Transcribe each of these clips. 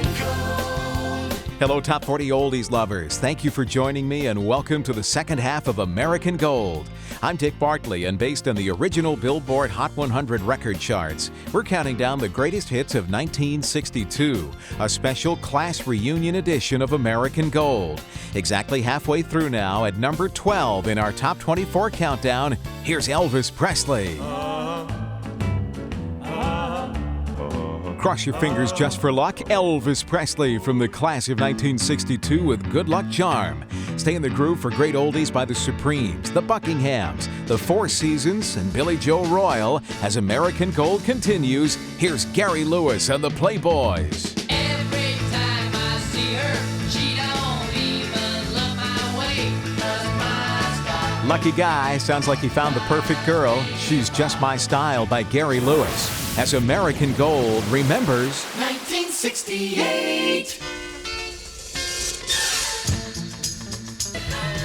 American Gold. Hello, Top 40 Oldies lovers. Thank you for joining me and welcome to the second half of American Gold. I'm Dick Bartley, and based on the original Billboard Hot 100 record charts, we're counting down the greatest hits of 1962, a special class reunion edition of American Gold. Exactly halfway through now, at number 12 in our Top 24 countdown, here's Elvis Presley. Cross your fingers just for luck. Elvis Presley from the class of 1962 with Good Luck Charm. Stay in the groove for great oldies by the Supremes, the Buckinghams, the Four Seasons, and Billy Joe Royal. As American Gold continues, here's Gary Lewis and the Playboys. Every time I see her, she don't even look my way. 'Cause my style. Lucky Guy sounds like he found the perfect girl. She's Just My Style by Gary Lewis. As American Gold remembers 1968.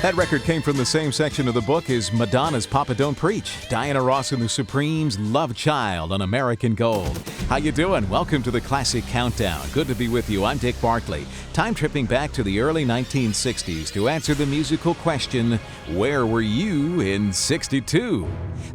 That record came from the same section of the book as Madonna's Papa Don't Preach. Diana Ross and the Supremes' Love Child on American Gold. How you doing? Welcome to the Classic Countdown. Good to be with you. I'm Dick Bartley. Time tripping back to the early 1960s to answer the musical question, where were you in 62?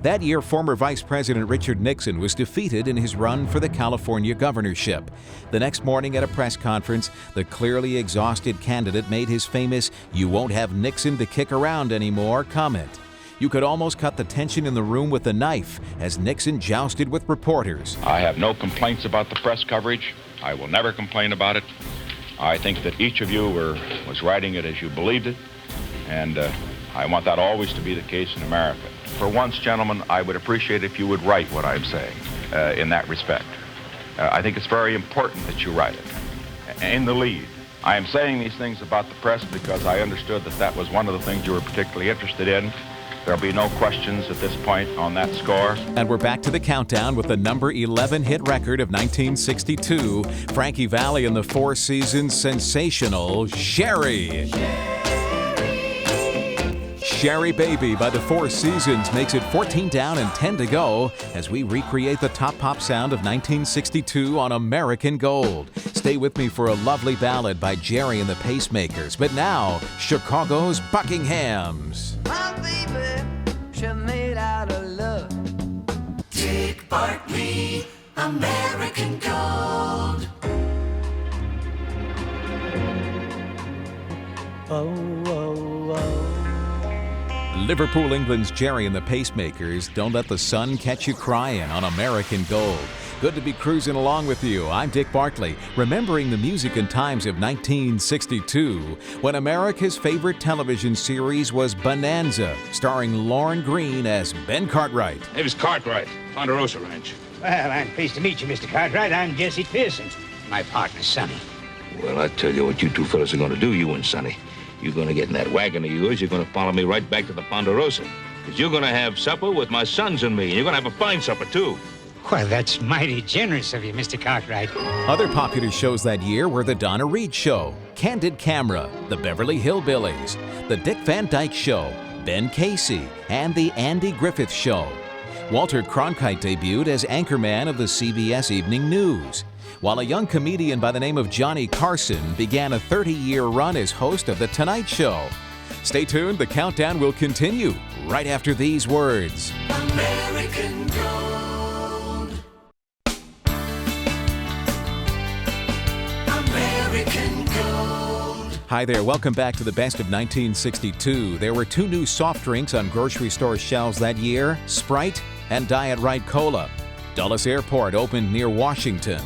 That year, former Vice President Richard Nixon was defeated in his run for the California governorship. The next morning at a press conference, the clearly exhausted candidate made his famous "You won't have Nixon to kick around anymore" comment. You could almost cut the tension in the room with a knife as Nixon jousted with reporters. I have no complaints about the press coverage. I will never complain about it. I think that each of you was writing it as you believed it, and I want that always to be the case in America. For once, gentlemen, I would appreciate if you would write what I'm saying in that respect. I think it's very important that you write it in the lead. I am saying these things about the press because I understood that that was one of the things you were particularly interested in. There'll be no questions at this point on that score. And we're back to the countdown with the number 11 hit record of 1962, Frankie Valli and the Four Seasons' sensational Sherry. Sherry Baby by the Four Seasons makes it 14 down and 10 to go as we recreate the top pop sound of 1962 on American Gold. Stay with me for a lovely ballad by Jerry and the Pacemakers. But now, Chicago's Buckinghams. My baby, she made out of love. Dick Bartley, American Gold. Liverpool, England's Jerry and the Pacemakers, Don't Let the Sun Catch You Crying on American Gold. Good to be cruising along with you. I'm Dick Bartley, remembering the music and times of 1962, when America's favorite television series was Bonanza, starring Lorne Greene as Ben Cartwright. It was Cartwright, Ponderosa Ranch. Well, I'm pleased to meet you, Mr. Cartwright. I'm Jesse Pearson. My partner, Sonny. Well, I tell you what you two fellas are going to do, you and Sonny. You're going to get in that wagon of yours. You're going to follow me right back to the Ponderosa. Because you're going to have supper with my sons and me. And you're going to have a fine supper, too. Well, that's mighty generous of you, Mr. Cartwright. Other popular shows that year were The Donna Reed Show, Candid Camera, The Beverly Hillbillies, The Dick Van Dyke Show, Ben Casey, and The Andy Griffith Show. Walter Cronkite debuted as anchorman of the CBS Evening News, while a young comedian by the name of Johnny Carson began a 30-year run as host of The Tonight Show. Stay tuned, the countdown will continue right after these words. American Gold. American Gold. Hi there, welcome back to the best of 1962. There were two new soft drinks on grocery store shelves that year, Sprite and Diet Right Cola. Dulles Airport opened near Washington.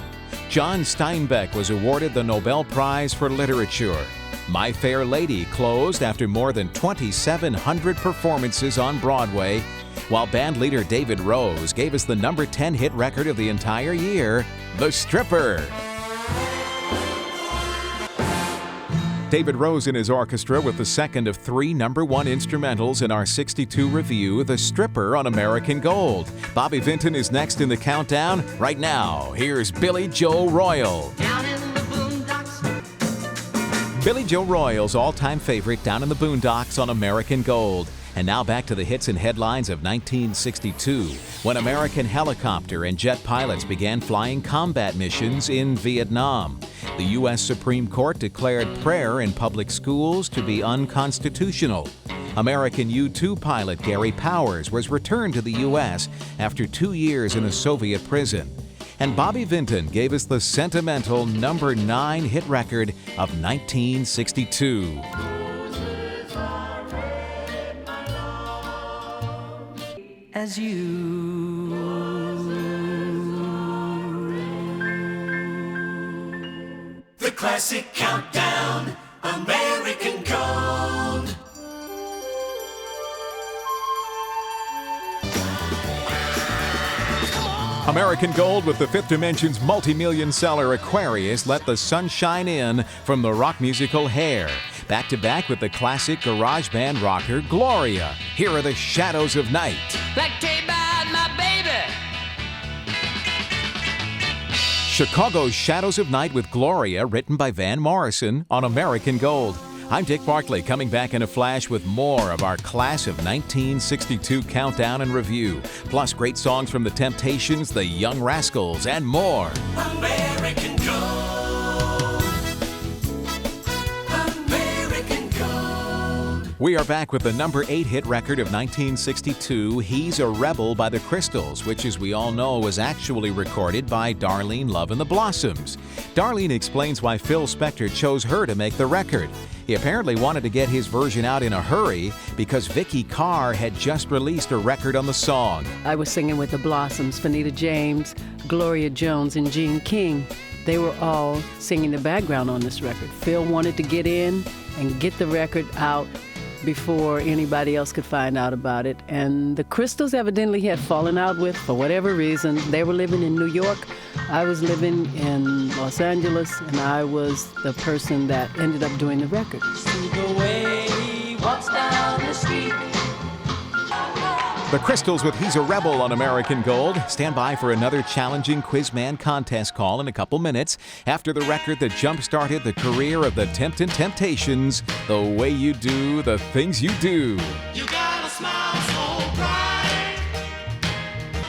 John Steinbeck was awarded the Nobel Prize for Literature. My Fair Lady closed after more than 2,700 performances on Broadway, while band leader David Rose gave us the number 10 hit record of the entire year, The Stripper. David Rose and his orchestra with the second of three number one instrumentals in our 62 review, The Stripper on American Gold. Bobby Vinton is next in the countdown. Right now, here's Billy Joe Royal. Down in the boondocks. Billy Joe Royal's all-time favorite, Down in the Boondocks on American Gold. And now back to the hits and headlines of 1962, when American helicopter and jet pilots began flying combat missions in Vietnam. The U.S. Supreme Court declared prayer in public schools to be unconstitutional. American U-2 pilot Gary Powers was returned to the U.S. after 2 years in a Soviet prison. And Bobby Vinton gave us the sentimental number 9 hit record of 1962. As you. The classic countdown, American Gold. American Gold with the Fifth Dimension's multi-million seller Aquarius let the sun shine in from the rock musical Hair. Back to back with the classic garage band rocker Gloria. Here are the Shadows of Night. Like tape out my baby. Chicago's Shadows of Night with Gloria, written by Van Morrison on American Gold. I'm Dick Bartley, coming back in a flash with more of our class of 1962 countdown and review, plus great songs from The Temptations, The Young Rascals, and more. American Gold. American Gold. We are back with the number 8 hit record of 1962, He's a Rebel by the Crystals, which, as we all know, was actually recorded by Darlene Love and the Blossoms. Darlene explains why Phil Spector chose her to make the record. He apparently wanted to get his version out in a hurry because Vicky Carr had just released a record on the song. I was singing with the Blossoms, Fanita James, Gloria Jones, and Gene King. They were all singing the background on this record. Phil wanted to get in and get the record out before anybody else could find out about it. And the Crystals evidently had fallen out with, for whatever reason. They were living in New York. I was living in Los Angeles, and I was the person that ended up doing the record. See the way he walks down the street. The Crystals with He's a Rebel on American Gold. Stand by for another challenging Quizman contest call in a couple minutes after the record that jump-started the career of the Temptations, The Way You Do, The Things You Do. You got a smile so bright.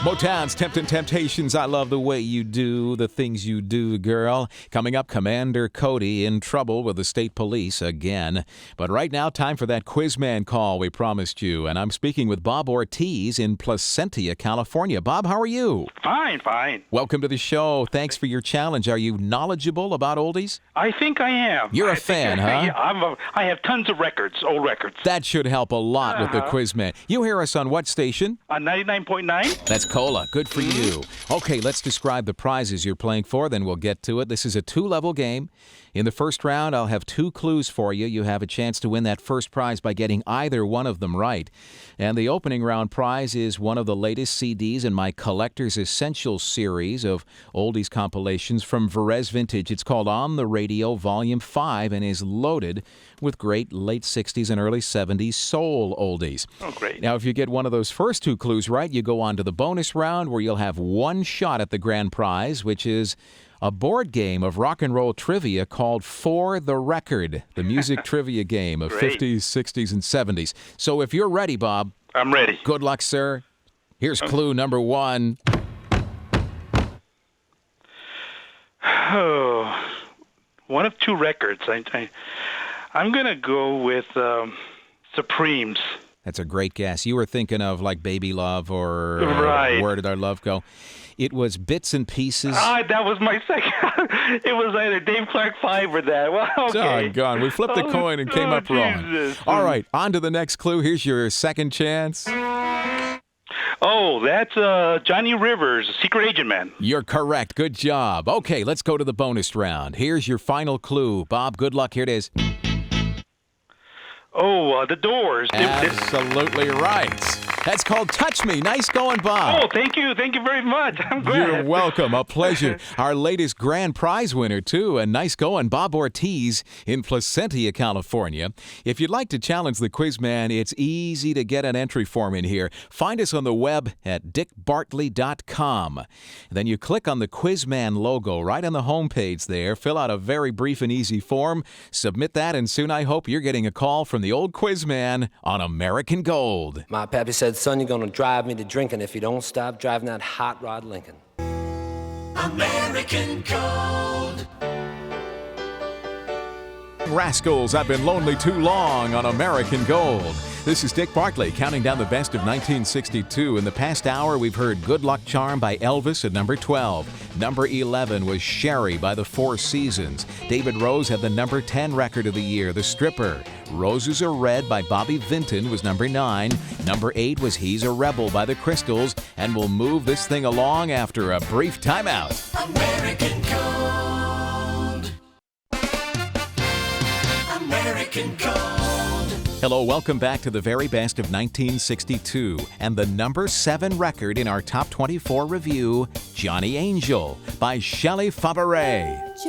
Motown's Temptations, I Love the Way You Do, The Things You Do, Girl. Coming up, Commander Cody in trouble with the state police again. But right now, time for that Quizman call we promised you. And I'm speaking with Bob Ortiz in Placentia, California. Bob, how are you? Fine, fine. Welcome to the show. Thanks for your challenge. Are you knowledgeable about oldies? I think I am. You're a fan, huh? Yeah, I have tons of records, old records. That should help a lot with the Quizman. You hear us on what station? On 99.9? That's Cola. Good for you. Okay, let's describe the prizes you're playing for, then we'll get to it. This is a 2-level game. In the first round, I'll have 2 clues for you. You have a chance to win that first prize by getting either one of them right. And the opening round prize is one of the latest CDs in my Collector's Essentials series of oldies compilations from Verez Vintage. It's called On the Radio Volume 5 and is loaded with great late 60s and early 70s soul oldies. Oh, great. Now, if you get one of those first 2 clues right, you go on to the bonus round where you'll have one shot at the grand prize, which is a board game of rock and roll trivia called For the Record, the music trivia game of Great. 50s, 60s, and 70s. So if you're ready, Bob. I'm ready. Good luck, sir. Here's clue number 1. Oh, one of 2 records. I'm going to go with Supremes. That's a great guess. You were thinking of like Baby Love or Right. Where Did Our Love Go? It was Bits and Pieces. That was my second. It was either Dave Clark 5 or that. Well, okay. Doggone. We flipped the coin and came up wrong. Jesus. All right, on to the next clue. Here's your second chance. Oh, that's Johnny Rivers, Secret Agent Man. You're correct. Good job. Okay, let's go to the bonus round. Here's your final clue. Bob, good luck. Here it is. Oh, The Doors. Absolutely right. That's called Touch Me. Nice going, Bob. Oh, thank you. Thank you very much. I'm glad. You're welcome. A pleasure. Our latest grand prize winner, too. And nice going, Bob Ortiz in Placentia, California. If you'd like to challenge the Quizman, it's easy to get an entry form in here. Find us on the web at dickbartley.com. Then you click on the Quizman logo right on the homepage there. Fill out a very brief and easy form. Submit that, and soon I hope you're getting a call from the old Quizman on American Gold. My pappy said, son, you're gonna drive me to drinking if you don't stop driving that hot rod Lincoln. American Gold. Rascals, I've been lonely too long on American Gold. This is Dick Bartley counting down the best of 1962. In the past hour, we've heard Good Luck Charm by Elvis at number 12. Number 11 was Sherry by the Four Seasons. David Rose had the number 10 record of the year, The Stripper. Roses Are Red by Bobby Vinton was number 9. Number 8 was He's a Rebel by the Crystals. And we'll move this thing along after a brief timeout. American Gold. American Gold. Hello, welcome back to the very best of 1962 and the number 7 record in our top 24 review, Johnny Angel by Shelley Fabares.